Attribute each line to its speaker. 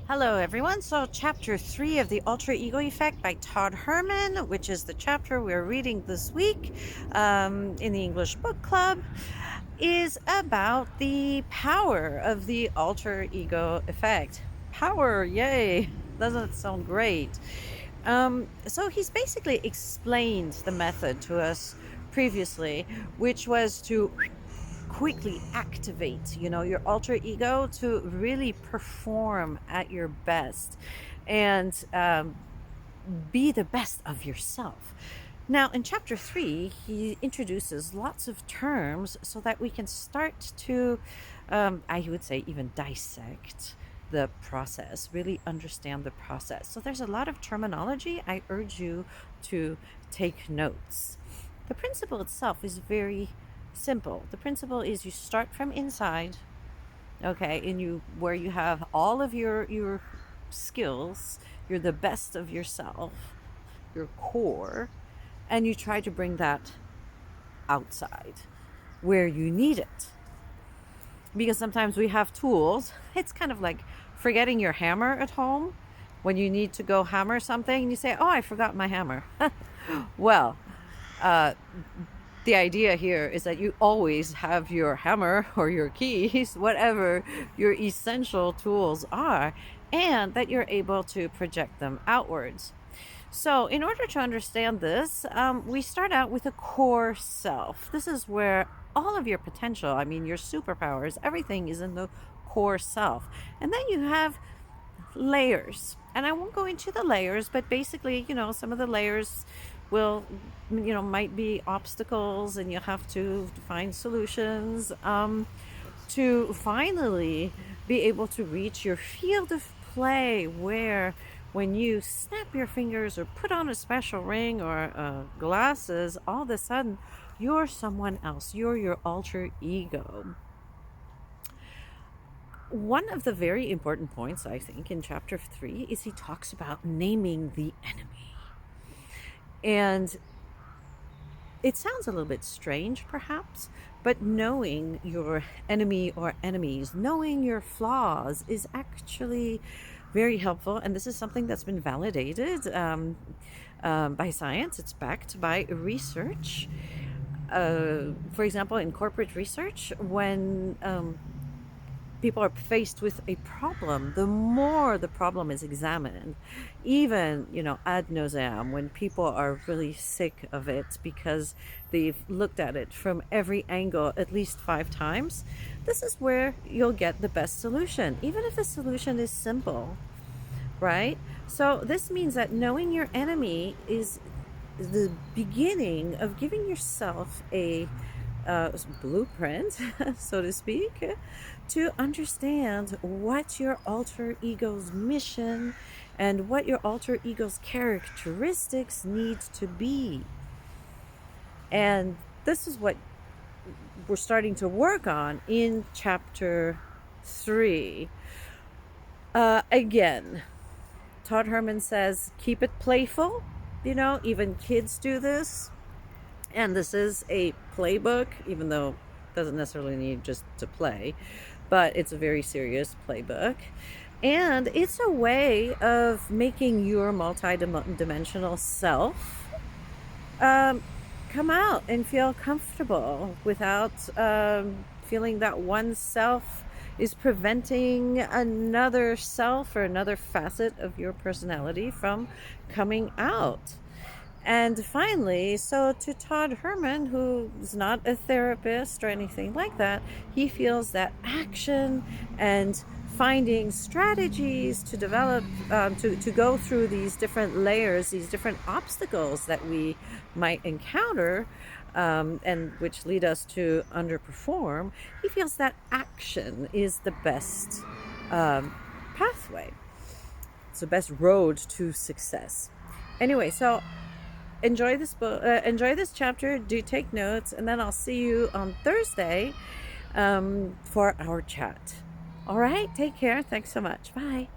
Speaker 1: Hello, everyone. So, chapter 3 of The Alter Ego Effect by Todd Herman, which is the chapter we're reading this week in the English Book Club, is about the power of the alter ego effect. Power, yay! Doesn't it sound great? So, he's basically explained the method to us previously, which was to quickly activate your alter ego to really perform at your best and be the best of yourself. Now in chapter 3 he introduces lots of terms so that we can start to I would say even dissect the process, really understand the process. So there's a lot of terminology. I urge you to take notes. The principle itself is very simple. The principle is you start from inside, okay, and where you have all of your skills, you're the best of yourself, your core, and you try to bring that outside where you need it. Because sometimes we have tools. It's kind of like forgetting your hammer at home when you need to go hammer something and you say, "Oh, I forgot my hammer." Well, uh, the idea here is that you always have your hammer or your keys, whatever your essential tools are, and that you're able to project them outwards. So, in order to understand this, we start out with a core self. This is where all of your potential, I mean, your superpowers, everything is in the core self. And then you have layers. And I won't go into the layers, but basically, some of the layers will, might be obstacles, and you have to find solutions to finally be able to reach your field of play, where when you snap your fingers or put on a special ring or glasses, all of a sudden you're someone else. You're your alter ego. One of the very important points, I think, in chapter 3 is he talks about naming the enemy. And it sounds a little bit strange, perhaps, but knowing your enemy or enemies, knowing your flaws, is actually very helpful. And this is something that's been validated by science. It's backed by research. For example, in corporate research, when people are faced with a problem, the more the problem is examined, even, ad nauseam, when people are really sick of it because they've looked at it from every angle at least 5 times, this is where you'll get the best solution, even if the solution is simple, right? So this means that knowing your enemy is the beginning of giving yourself a blueprint, so to speak, to understand what your alter ego's mission and what your alter ego's characteristics need to be. And this is what we're starting to work on in chapter 3. Again, Todd Herman says, keep it playful. Even kids do this. And this is a playbook, even though it doesn't necessarily need just to play, but it's a very serious playbook. And it's a way of making your multi-dimensional self come out and feel comfortable without feeling that one self is preventing another self or another facet of your personality from coming out. And finally, so to Todd Herman, who's not a therapist or anything like that, he feels that action and finding strategies to develop, to go through these different layers, these different obstacles that we might encounter, and which lead us to underperform, he feels that action is the best pathway. It's the best road to success. Anyway, so enjoy this book, enjoy this chapter, do take notes, and then I'll see you on Thursday for our chat. All right, take care. Thanks so much. Bye.